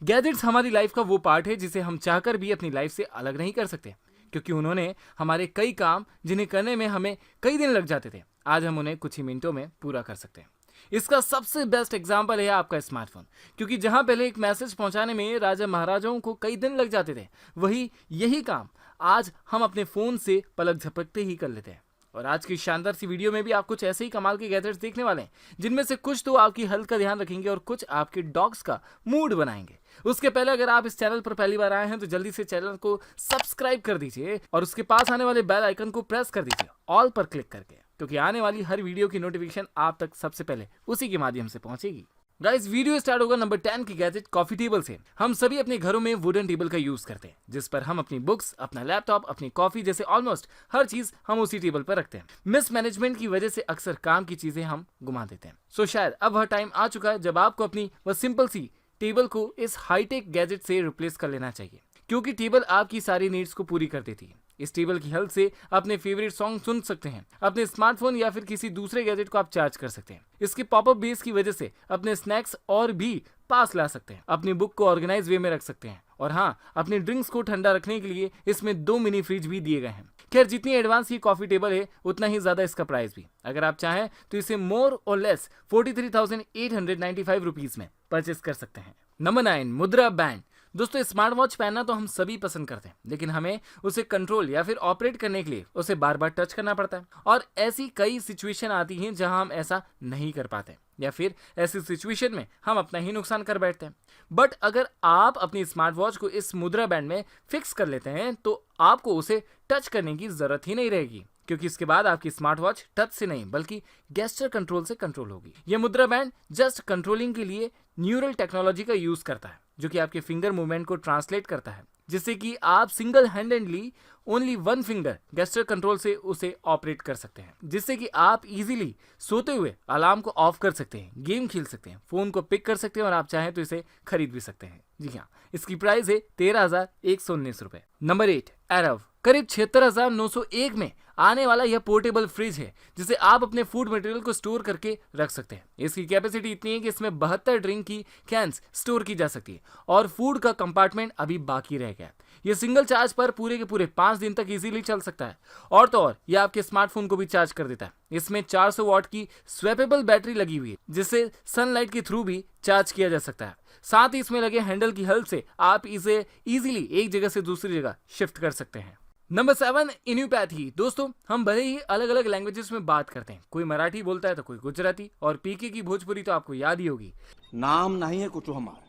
Gadgets हमारी life का वो पार्ट है जिसे हम चाहकर भी अपनी लाइफ से अलग नहीं कर सकते, क्योंकि उन्होंने हमारे कई काम जिन्हें करने में हमें कई दिन लग जाते थे, आज हम उन्हें कुछ ही मिनटों में पूरा कर सकते हैं। इसका सबसे बेस्ट एग्जाम्पल है आपका स्मार्टफोन, क्योंकि जहां पहले एक मैसेज पहुंचाने में राजा महाराजाओं को कई दिन लग जाते थे, वही यही काम आज हम अपने फोन से पलक झपकते ही कर लेते हैं। और आज की शानदार सी वीडियो में भी आप कुछ ऐसे ही कमाल के गैजेट्स देखने वाले हैं, जिनमें से कुछ तो आपकी हेल्थ का ध्यान रखेंगे और कुछ आपके डॉग्स का मूड बनाएंगे। उसके पहले अगर आप इस चैनल पर पहली बार आए हैं तो जल्दी से चैनल को सब्सक्राइब कर दीजिए और उसके पास आने वाले बेल आइकन को प्रेस कर दीजिए ऑल पर क्लिक करके, क्योंकि आने वाली हर वीडियो की नोटिफिकेशन आप तक सबसे पहले उसी के माध्यम से पहुंचेगी। गाइस, वीडियो स्टार्ट होगा नंबर 10 की गैजेट कॉफी टेबल से। हम सभी अपने घरों में वुडन टेबल का यूज करते हैं, जिस पर हम अपनी बुक्स, अपना लैपटॉप, अपनी कॉफी जैसे ऑलमोस्ट हर चीज हम उसी टेबल पर रखते हैं। मिस मैनेजमेंट की वजह से अक्सर काम की चीजें हम गुमा देते हैं। सो शायद अब वह टाइम आ चुका है जब आपको अपनी वह सिंपल सी टेबल को इस हाईटेक गैजेट से रिप्लेस कर लेना चाहिए, क्योंकि टेबल आपकी सारी नीड्स को पूरी कर देती है। इस टेबल की हेल्प से अपने फेवरेट सॉन्ग सुन सकते हैं, अपने स्मार्टफोन या फिर किसी दूसरे गैजेट को आप चार्ज कर सकते हैं। इसके पॉपअप बेस की वजह से अपने स्नैक्स और भी पास ला सकते हैं, अपनी बुक को ऑर्गेनाइज वे में रख सकते हैं, और हाँ, अपने ड्रिंक्स को ठंडा रखने के लिए इसमें 2 मिनी फ्रिज भी दिए गए हैं। खैर, जितनी एडवांस ये कॉफी टेबल है उतना ही ज्यादा इसका प्राइस भी। अगर आप चाहें तो इसे मोर और लेस 43,895 रुपीज में परचेस कर सकते हैं। नंबर 9, मुद्रा बैंड। दोस्तों, स्मार्ट वॉच पहनना तो हम सभी पसंद करते हैं, लेकिन हमें उसे कंट्रोल या फिर ऑपरेट करने के लिए उसे बार बार टच करना पड़ता है, और ऐसी कई सिचुएशन आती हैं जहां हम ऐसा नहीं कर पाते, या फिर ऐसी सिचुएशन में हम अपना ही नुकसान कर बैठते हैं। बट अगर आप अपनी स्मार्ट वॉच को इस मुद्रा बैंड में फिक्स कर लेते हैं तो आपको उसे टच करने की जरूरत ही नहीं रहेगी, क्योंकि इसके बाद आपकी स्मार्ट वॉच टच से नहीं बल्कि गेस्चर कंट्रोल से कंट्रोल होगी। यह मुद्रा बैंड जस्ट कंट्रोलिंग के लिए न्यूरल टेक्नोलॉजी का यूज करता है, जो कि आपके फिंगर मूवमेंट को ट्रांसलेट करता है, जिससे कि आप single handedly only 1 finger gesture control से उसे ऑपरेट कर सकते हैं, जिससे कि आप इजीली सोते हुए अलार्म को ऑफ कर सकते हैं, गेम खेल सकते हैं, फोन को पिक कर सकते हैं, और आप चाहें तो इसे खरीद भी सकते हैं। जी हाँ, इसकी प्राइस है 13,119 रुपए। नंबर 8, एरव। करीब 76,901 में आने वाला यह पोर्टेबल फ्रिज है, जिसे आप अपने फूड मटेरियल को स्टोर करके रख सकते हैं। इसकी कैपेसिटी इतनी है कि इसमें 72 ड्रिंक की कैंस स्टोर की जा सकती है, और फूड का कंपार्टमेंट अभी बाकी रह गया। यह सिंगल चार्ज पर पूरे के पूरे 5 दिन तक इजीली चल सकता है, और तो और यह आपके स्मार्टफोन को भी चार्ज कर देता है। इसमें 400 वॉट की स्वैपेबल बैटरी लगी हुई है, जिससे सनलाइट के थ्रू भी चार्ज किया जा सकता है। साथ ही इसमें लगे हैंडल की हेल्प से आप इसे इजीली एक जगह से दूसरी जगह शिफ्ट कर सकते हैं। नंबर 7, इन्यूपैथी। दोस्तों, हम भले ही अलग अलग लैंग्वेजेस में बात करते हैं, कोई मराठी बोलता है तो कोई गुजराती, और पीके की भोजपुरी तो आपको याद ही होगी। नाम नहीं है कुछ हमारा,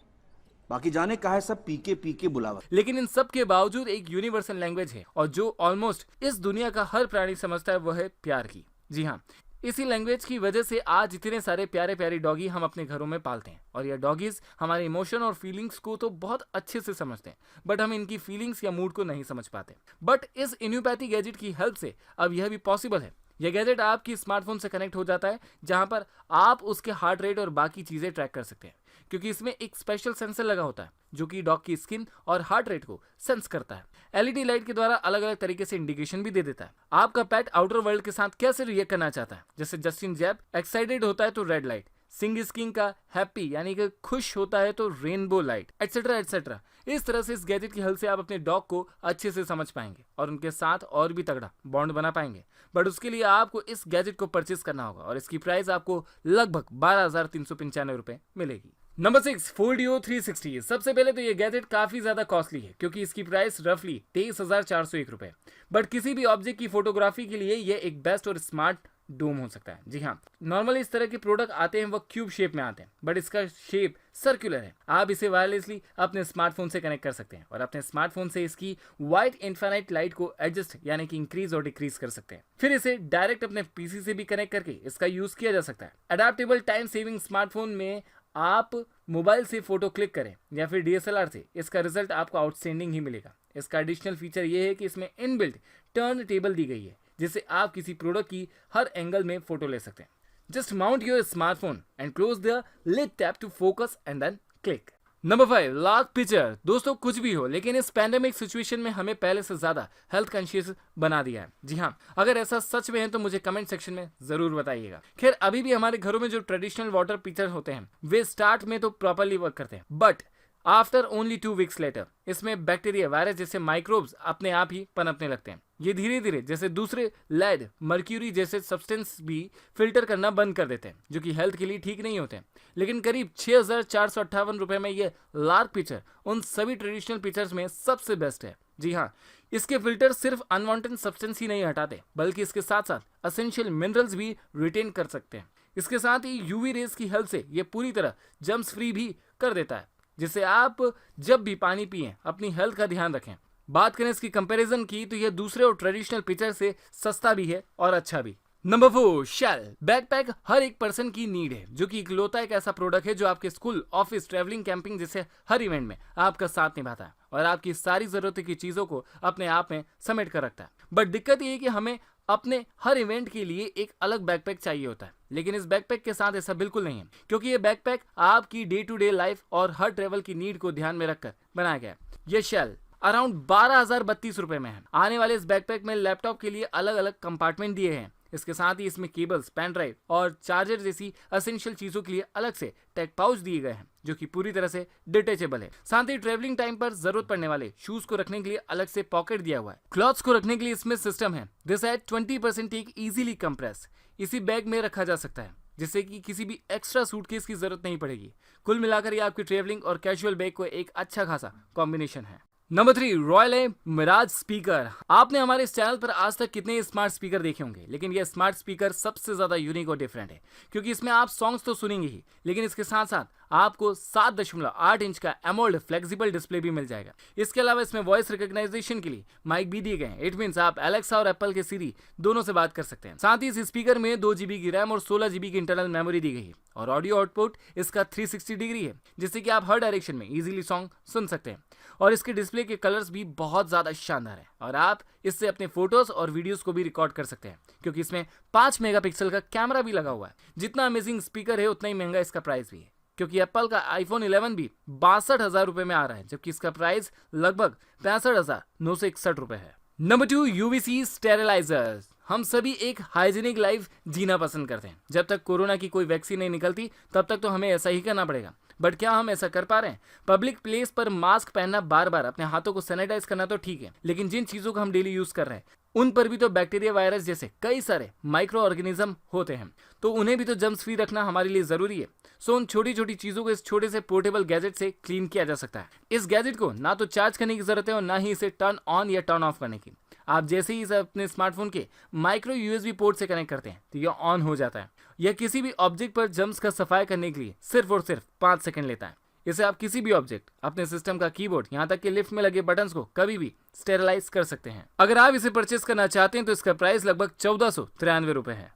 बाकी जाने का है सब पीके पीके बुलावा। लेकिन इन सब के बावजूद एक यूनिवर्सल लैंग्वेज है, और जो ऑलमोस्ट इस दुनिया का हर प्राणी समझता है, वह है प्यार की। जी हाँ, इसी लैंग्वेज की वजह से आज इतने सारे प्यारे प्यारे डॉगी हम अपने घरों में पालते हैं, और यह डॉगीज हमारे इमोशन और फीलिंग्स को तो बहुत अच्छे से समझते हैं, बट हम इनकी फीलिंग्स या मूड को नहीं समझ पाते। बट इस इन्यूपैथी गैजेट की हेल्प से अब यह भी पॉसिबल है। यह गैजेट आपकी स्मार्टफोन से कनेक्ट हो जाता है, जहां पर आप उसके हार्ट रेट और बाकी चीजें ट्रैक कर सकते हैं, क्योंकि इसमें एक स्पेशल सेंसर लगा होता है जो कि डॉग की स्किन और हार्ट रेट को सेंस करता है। एलईडी लाइट के द्वारा अलग अलग तरीके से इंडिकेशन भी दे देता है आपका पेट आउटर वर्ल्ड के साथ कैसे रिएक्ट करना चाहता है। जैसे जस्टिन जैब एक्साइटेड होता है तो रेड लाइट, सिंग स्किंग का हैप्पी यानी कि खुश होता है तो रेनबो लाइट, एक्सेट्रा एक्सेट्रा। इस तरह से इस गैजेट की हेल्प से आप अपने डॉग को अच्छे से समझ पाएंगे और उनके साथ और भी तगड़ा बॉन्ड बना पाएंगे। बट उसके लिए आपको इस गैजेट को परचेस करना होगा, और इसकी प्राइस आपको लगभग 12,395 रुपए मिलेगी। नंबर 6, फोल्डियो 360। सबसे पहले तो ये गैजेट काफी ज्यादा कॉस्टली है, क्योंकि इसकी प्राइस रफली 23,401 रुपए। बट किसी भी ऑब्जेक्ट की फोटोग्राफी के लिए ये एक बेस्ट और स्मार्ट डोम हो सकता है। जी हाँ, नॉर्मली इस तरह के प्रोडक्ट आते हैं वो क्यूब शेप में आते हैं, बट इसका शेप सर्कुलर है। आप इसे वायरलेसली अपने स्मार्टफोन से कनेक्ट कर सकते हैं, और अपने स्मार्टफोन से इसकी वाइट इन्फिनिट लाइट को एडजस्ट यानी कि इंक्रीज और डिक्रीज कर सकते हैं। फिर इसे डायरेक्ट अपने पीसी से भी कनेक्ट करके इसका यूज किया जा सकता है। अडेप्टेबल टाइम सेविंग स्मार्टफोन में आप मोबाइल से फोटो क्लिक करें या फिर डीएसएलआर से, इसका रिजल्ट आपको आउटस्टैंडिंग ही मिलेगा। इसका एडिशनल फीचर ये है कि इसमें इनबिल्ट टर्न टेबल दी गई है, जिससे आप किसी प्रोडक्ट की हर एंगल में फोटो ले सकते हैं। Just mount your smartphone and close the lid tab to focus and then click. Number 5, lock picture. दोस्तों, कुछ भी हो, लेकिन इस पैंडेमिक सिचुएशन में हमें पहले से ज्यादा हेल्थ कॉन्शियस बना दिया है। जी हाँ, अगर ऐसा सच में है तो मुझे कमेंट सेक्शन में जरूर बताइएगा। खैर, अभी भी हमारे घरों में जो ट्रेडिशनल वाटर पिक्चर होते हैं वे स्टार्ट में तो प्रॉपरली वर्क करते हैं, but after only 2 weeks later इसमें बैक्टीरिया वायरस जैसे माइक्रोब्स अपने आप ही पनपने लगते हैं। ये धीरे धीरे जैसे दूसरे लेड मर्क्यूरी जैसे सब्सटेंस भी फिल्टर करना बंद कर देते हैं, जो कि हेल्थ के लिए ठीक नहीं होते हैं। लेकिन करीब 6,458 रुपए में ये लार्क पिक्चर उन सभी ट्रेडिशनल पिक्चर्स में सबसे बेस्ट है। जी हाँ, इसके फिल्टर सिर्फ अनवांटेड सब्सटेंस ही नहीं हटाते, बल्कि इसके साथ साथ असेंशियल मिनरल्स भी रिटेन कर सकते हैं। इसके साथ ही यूवी रेज की हेल्प से ये पूरी तरह जम्स फ्री भी कर देता है, जिससे आप जब भी पानी पिएं अपनी हेल्थ का ध्यान रखें। बात करें इसकी कंपैरिजन की तो यह दूसरे और ट्रेडिशनल पिक्चर से सस्ता भी है और अच्छा भी। नंबर 4, शेल बैकपैक हर एक पर्सन की नीड है, जो कि इकलौता एक ऐसा प्रोडक्ट है जो आपके स्कूल, ऑफिस, ट्रैवलिंग, कैंपिंग जैसे हर इवेंट में आपका साथ निभाता है और आपकी सारी जरूरत की चीजों को अपने आप में समेट कर रखता है। बट दिक्कत ये है कि हमें अपने हर इवेंट के लिए एक अलग बैकपैक चाहिए होता है, लेकिन इस बैकपैक के साथ ऐसा बिल्कुल नहीं है, क्योंकि ये बैकपैक आपकी डे टू डे लाइफ और हर ट्रेवल की नीड को ध्यान में रखकर बनाया गया है। ये शेल अराउंड 12,032 रुपए में है। आने वाले इस बैकपैक में लैपटॉप के लिए अलग अलग कंपार्टमेंट दिए हैं। इसके साथ ही इसमें केबल्स, पेन ड्राइव और चार्जर जैसी असेंशियल चीजों के लिए अलग से टेक पाउच दिए गए हैं, जो कि पूरी तरह से डिटेचेबल है। साथ ही ट्रेवलिंग टाइम पर जरूरत पड़ने वाले शूज को रखने के लिए अलग से पॉकेट दिया हुआ है। क्लॉथ्स को रखने के लिए इसमें सिस्टम है। This at 20% take easily compress इसी बैग में रखा जा सकता है, जिससे कि किसी भी एक्स्ट्रा सूटकेस की जरूरत नहीं पड़ेगी। कुल मिलाकर ये आपकी ट्रेवलिंग और कैजुअल बैग को एक अच्छा खासा कॉम्बिनेशन है। Number 3, Royal Mirage speaker. आपने हमारे इस चैनल पर आज तक कितने स्मार्ट स्पीकर देखे होंगे, लेकिन यह स्मार्ट स्पीकर सबसे ज्यादा यूनिक और डिफरेंट है, क्योंकि इसमें आप सॉन्ग्स तो सुनेंगे ही, लेकिन इसके साथ साथ आपको 7.8 इंच का एमोल्ड फ्लेक्सिबल डिस्प्ले भी मिल जाएगा। इसके अलावा इसमें वॉइस रिकॉग्नाइजेशन के लिए माइक भी दिए गए हैं। इट मींस आप एलेक्सा और एप्पल के सीरी दोनों से बात कर सकते हैं। साथ ही इस स्पीकर में 2 GB की रैम और 16 GB की इंटरनल मेमोरी दी गई है और ऑडियो आउटपुट इसका 360 डिग्री है, जिससे कि आप हर डायरेक्शन में इजीली सॉन्ग सुन सकते हैं। और इसके डिस्प्ले के कलर्स भी बहुत ज्यादा शानदार है और आप इससे अपने फोटोज और वीडियोस को भी रिकॉर्ड कर सकते हैं, क्योंकि इसमें 5 मेगापिक्सल का कैमरा भी लगा हुआ है। जितना अमेजिंग स्पीकर है उतना ही महंगा इसका प्राइस भी है, क्योंकि एप्पल का iPhone 11 भी 62,000 रुपए में आ रहा है, जबकि इसका प्राइस लगभग 65,961 रुपए है। Number 2, UVC sterilizers. हम सभी एक हाइजीनिक लाइफ जीना पसंद करते हैं। जब तक कोरोना की कोई वैक्सीन नहीं निकलती तब तक तो हमें ऐसा ही करना पड़ेगा। बट क्या हम ऐसा कर पा रहे हैं? पब्लिक प्लेस पर मास्क पहनना, बार बार अपने हाथों को सैनिटाइज करना तो ठीक है, लेकिन जिन चीजों को हम डेली यूज कर रहे हैं उन पर भी तो बैक्टीरिया, वायरस जैसे कई सारे माइक्रो ऑर्गेनिज्म होते हैं, तो उन्हें भी तो जर्म्स फ्री रखना हमारे लिए जरूरी है। सो उन छोटी छोटी चीजों को इस छोटे से पोर्टेबल गैजेट से क्लीन किया जा सकता है। इस गैजेट को ना तो चार्ज करने की जरूरत है और ना ही इसे टर्न ऑन या टर्न ऑफ करने की। आप जैसे ही इसे अपने स्मार्टफोन के माइक्रो USB पोर्ट से कनेक्ट करते हैं तो यह ऑन हो जाता है। यह किसी भी ऑब्जेक्ट पर जर्म्स का सफाई करने के लिए सिर्फ और सिर्फ 5 सेकंड लेता है। इसे आप किसी भी ऑब्जेक्ट, अपने सिस्टम का कीबोर्ड, यहाँ तक कि लिफ्ट में लगे बटन्स को कभी भी स्टेरलाइज कर सकते हैं। अगर आप इसे परचेस करना चाहते हैं तो इसका प्राइस लगभग 1493 रुपए है।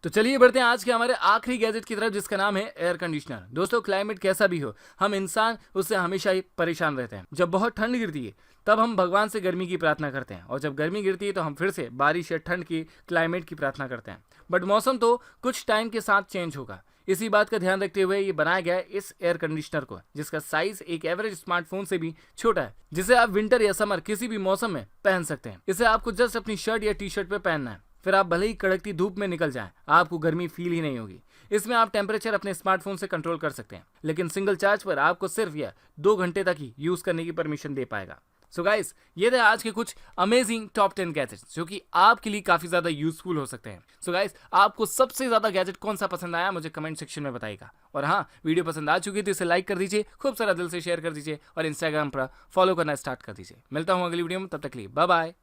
तो चलिए बढ़ते हैं आज के हमारे आखिरी गैजेट की तरफ, जिसका नाम है एयर कंडीशनर। दोस्तों, क्लाइमेट कैसा भी हो, हम इंसान उससे हमेशा ही परेशान रहते हैं। जब बहुत ठंड गिरती है तब हम भगवान से गर्मी की प्रार्थना करते हैं, और जब गर्मी गिरती है तो हम फिर से बारिश या ठंड की, क्लाइमेट की प्रार्थना करते हैं। बट मौसम तो कुछ टाइम के साथ चेंज होगा। इसी बात का ध्यान रखते हुए ये बनाया गया है इस एयर कंडीशनर को, जिसका साइज एक एवरेज स्मार्टफोन से भी छोटा है, जिसे आप विंटर या समर किसी भी मौसम में पहन सकते हैं। इसे आपको जस्ट अपनी शर्ट या टी शर्ट पे पहनना है, फिर आप भले ही कड़कती धूप में निकल जाएं, आपको गर्मी फील ही नहीं होगी। इसमें आप टेम्परेचर अपने स्मार्टफोन से कंट्रोल कर सकते हैं, लेकिन सिंगल चार्ज पर आपको सिर्फ यह 2 घंटे तक ही यूज करने की परमिशन दे पाएगा। सो गाइस, ये थे आज के कुछ अमेजिंग टॉप 10 गैजेट्स, जो कि आपके लिए काफी ज्यादा यूजफुल हो सकते हैं। सो गाइस, आपको सबसे ज्यादा गैजेट कौन सा पसंद आया मुझे कमेंट सेक्शन में बताइएगा। और हाँ, वीडियो पसंद आ चुकी है तो इसे लाइक कर दीजिए, खूब सारा दिल से शेयर कर दीजिए और इंस्टाग्राम पर फॉलो करना स्टार्ट कर दीजिए। मिलता हूँ अगली वीडियो में, तब तक के लिए बाय बाय।